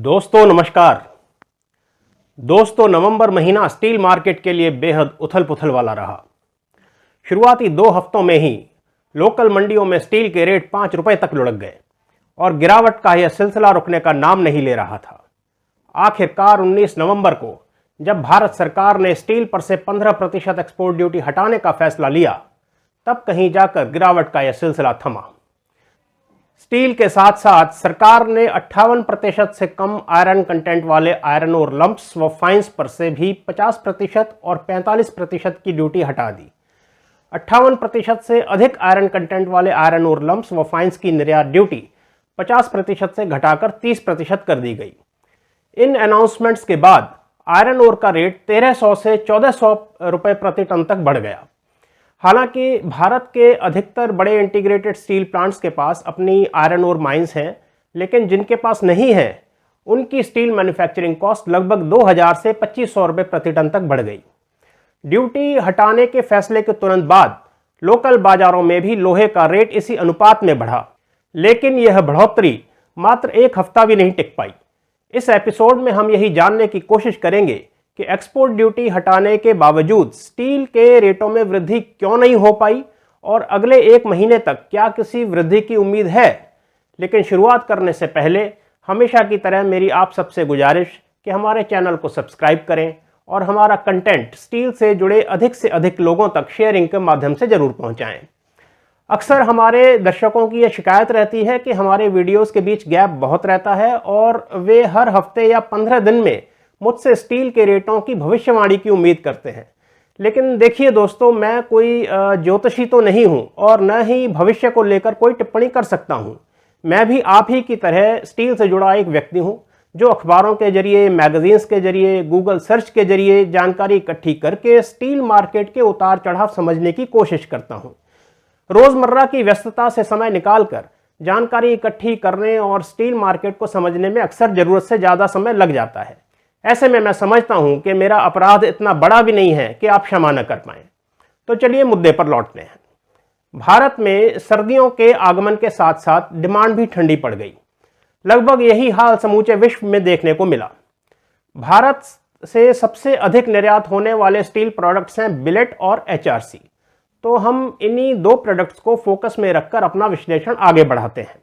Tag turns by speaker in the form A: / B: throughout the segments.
A: दोस्तों नमस्कार। दोस्तों नवंबर महीना स्टील मार्केट के लिए बेहद उथल पुथल वाला रहा। शुरुआती 2 हफ्तों में ही लोकल मंडियों में स्टील के रेट 5 रुपए तक लुढ़क गए और गिरावट का यह सिलसिला रुकने का नाम नहीं ले रहा था। आखिरकार 19 नवंबर को जब भारत सरकार ने स्टील पर से 15% एक्सपोर्ट ड्यूटी हटाने का फैसला लिया, तब कहीं जाकर गिरावट का यह सिलसिला थमा। स्टील के साथ साथ सरकार ने 58% से कम आयरन कंटेंट वाले आयरन और लंप्स व फाइंस पर से भी 50% और 45% की ड्यूटी हटा दी। 58% से अधिक आयरन कंटेंट वाले आयरन और लंप्स व फाइंस की निर्यात ड्यूटी 50% से घटाकर 30% कर दी गई। इन अनाउंसमेंट्स के बाद आयरन ओर का रेट 1300 से 1400 रुपए प्रति टन तक बढ़ गया। हालांकि भारत के अधिकतर बड़े इंटीग्रेटेड स्टील प्लांट्स के पास अपनी आयरन ओर माइंस हैं, लेकिन जिनके पास नहीं है उनकी स्टील मैन्युफैक्चरिंग कॉस्ट लगभग 2000 से 2500 रुपये प्रति टन तक बढ़ गई। ड्यूटी हटाने के फैसले के तुरंत बाद लोकल बाजारों में भी लोहे का रेट इसी अनुपात में बढ़ा, लेकिन यह बढ़ोतरी मात्र 1 हफ्ता भी नहीं टिक पाई। इस एपिसोड में हम यही जानने की कोशिश करेंगे कि एक्सपोर्ट ड्यूटी हटाने के बावजूद स्टील के रेटों में वृद्धि क्यों नहीं हो पाई और अगले 1 महीने तक क्या किसी वृद्धि की उम्मीद है। लेकिन शुरुआत करने से पहले हमेशा की तरह मेरी आप सबसे गुजारिश कि हमारे चैनल को सब्सक्राइब करें और हमारा कंटेंट स्टील से जुड़े अधिक से अधिक लोगों तक शेयरिंग के माध्यम से जरूर पहुंचाएं। अक्सर हमारे दर्शकों की यह शिकायत रहती है कि हमारे वीडियोस के बीच गैप बहुत रहता है और वे हर हफ्ते या 15 दिन में मुझसे स्टील के रेटों की भविष्यवाणी की उम्मीद करते हैं। लेकिन देखिए दोस्तों, मैं कोई ज्योतिषी तो नहीं हूं और न ही भविष्य को लेकर कोई टिप्पणी कर सकता हूं। मैं भी आप ही की तरह स्टील से जुड़ा एक व्यक्ति हूं जो अखबारों के जरिए, मैगजीन्स के जरिए, गूगल सर्च के जरिए जानकारी इकट्ठी करके स्टील मार्केट के उतार चढ़ाव समझने की कोशिश करता हूं। रोजमर्रा की व्यस्तता से समय निकालकर जानकारी इकट्ठी करने और स्टील मार्केट को समझने में अक्सर जरूरत से ज्यादा समय लग जाता है। ऐसे में मैं समझता हूं कि मेरा अपराध इतना बड़ा भी नहीं है कि आप क्षमा न कर पाएं। तो चलिए मुद्दे पर लौटते हैं। भारत में सर्दियों के आगमन के साथ साथ डिमांड भी ठंडी पड़ गई। लगभग यही हाल समूचे विश्व में देखने को मिला। भारत से सबसे अधिक निर्यात होने वाले स्टील प्रोडक्ट्स हैं बिलेट और HRC। तो हम इन्हीं 2 प्रोडक्ट्स को फोकस में रखकर अपना विश्लेषण आगे बढ़ाते हैं।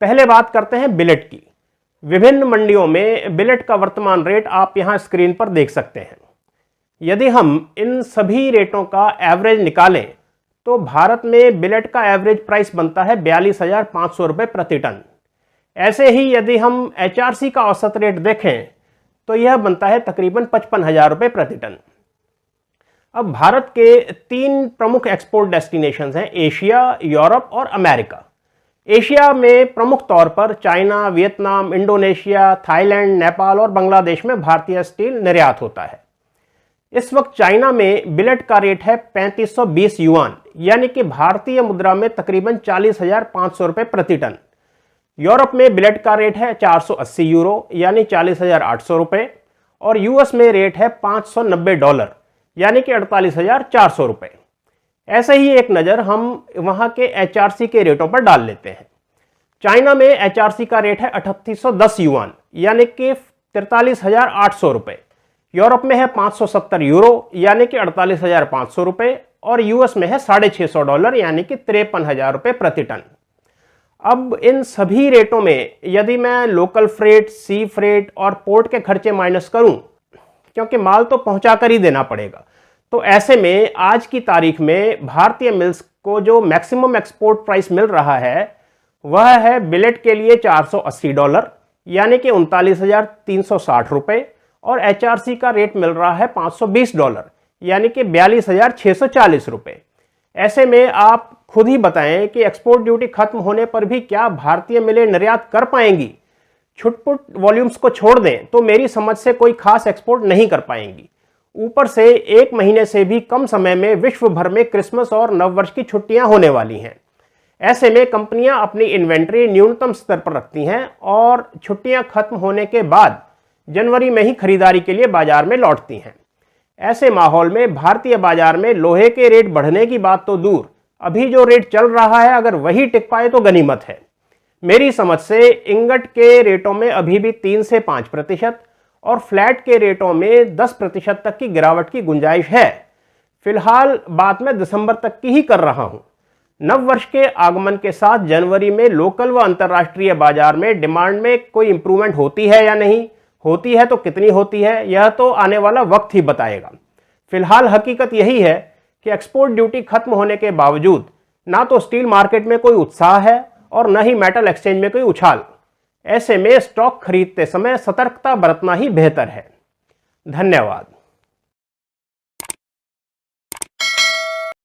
A: पहले बात करते हैं बिलेट की। विभिन्न मंडियों में बिलेट का वर्तमान रेट आप यहां स्क्रीन पर देख सकते हैं। यदि हम इन सभी रेटों का एवरेज निकालें तो भारत में बिलेट का एवरेज प्राइस बनता है 42,500 रुपये प्रति टन। ऐसे ही यदि हम HRC का औसत रेट देखें तो यह बनता है तकरीबन 55,000 रुपये प्रति टन। अब भारत के 3 प्रमुख एक्सपोर्ट डेस्टिनेशंस हैं, एशिया, यूरोप और अमेरिका। एशिया में प्रमुख तौर पर China, Vietnam, Indonesia, Thailand, Nepal और बांग्लादेश में भारतीय स्टील निर्यात होता है। इस वक्त चाइना में बिलेट का रेट है 3520 युआन, यानी कि भारतीय मुद्रा में तकरीबन 40,500 रुपये प्रति टन। यूरोप में बिलेट का रेट है 480 यूरो, यानी 40,800 रुपये, और यूएस में रेट है $590, यानी कि 48,400 रुपये। ऐसे ही एक नज़र हम वहां के HRC के रेटों पर डाल लेते हैं। चाइना में HRC का रेट है 3810 युआन, यानी कि 43,800 रुपये। यूरोप में है 570 यूरो, यानी कि 48,500 रुपये, और यूएस में है $650, यानी कि 53,000 रुपये प्रति टन। अब इन सभी रेटों में यदि मैं लोकल फ्रेट, सी फ्रेट और पोर्ट के खर्चे माइनस करूं, क्योंकि माल तो पहुंचा कर ही देना पड़ेगा, तो ऐसे में आज की तारीख में भारतीय मिल्स को जो मैक्सिमम एक्सपोर्ट प्राइस मिल रहा है वह है बिलेट के लिए $480, यानी कि 39,360 रुपये, और HRC का रेट मिल रहा है $520, यानी कि 42,640 रुपये। ऐसे में आप खुद ही बताएं कि एक्सपोर्ट ड्यूटी खत्म होने पर भी क्या भारतीय मिलें निर्यात कर पाएंगी। छुटपुट वॉल्यूम्स को छोड़ दें तो मेरी समझ से कोई खास एक्सपोर्ट नहीं कर पाएंगी। ऊपर से 1 महीने से भी कम समय में विश्व भर में क्रिसमस और नववर्ष की छुट्टियां होने वाली हैं। ऐसे में कंपनियां अपनी इन्वेंट्री न्यूनतम स्तर पर रखती हैं और छुट्टियां खत्म होने के बाद जनवरी में ही खरीदारी के लिए बाजार में लौटती हैं। ऐसे माहौल में भारतीय बाजार में लोहे के रेट बढ़ने की बात तो दूर, अभी जो रेट चल रहा है अगर वही टिक पाए तो गनीमत है। मेरी समझ से इंगट के रेटों में अभी भी 3 से 5% और फ्लैट के रेटों में 10% तक की गिरावट की गुंजाइश है। फिलहाल बात मैं दिसंबर तक की ही कर रहा हूं। नव वर्ष के आगमन के साथ जनवरी में लोकल व अंतर्राष्ट्रीय बाजार में डिमांड में कोई इंप्रूवमेंट होती है या नहीं होती है, तो कितनी होती है, यह तो आने वाला वक्त ही बताएगा। फिलहाल हकीकत यही है कि एक्सपोर्ट ड्यूटी खत्म होने के बावजूद ना तो स्टील मार्केट में कोई उत्साह है और न ही मेटल एक्सचेंज में कोई उछाल। ऐसे में स्टॉक खरीदते समय सतर्कता बरतना ही बेहतर है। धन्यवाद।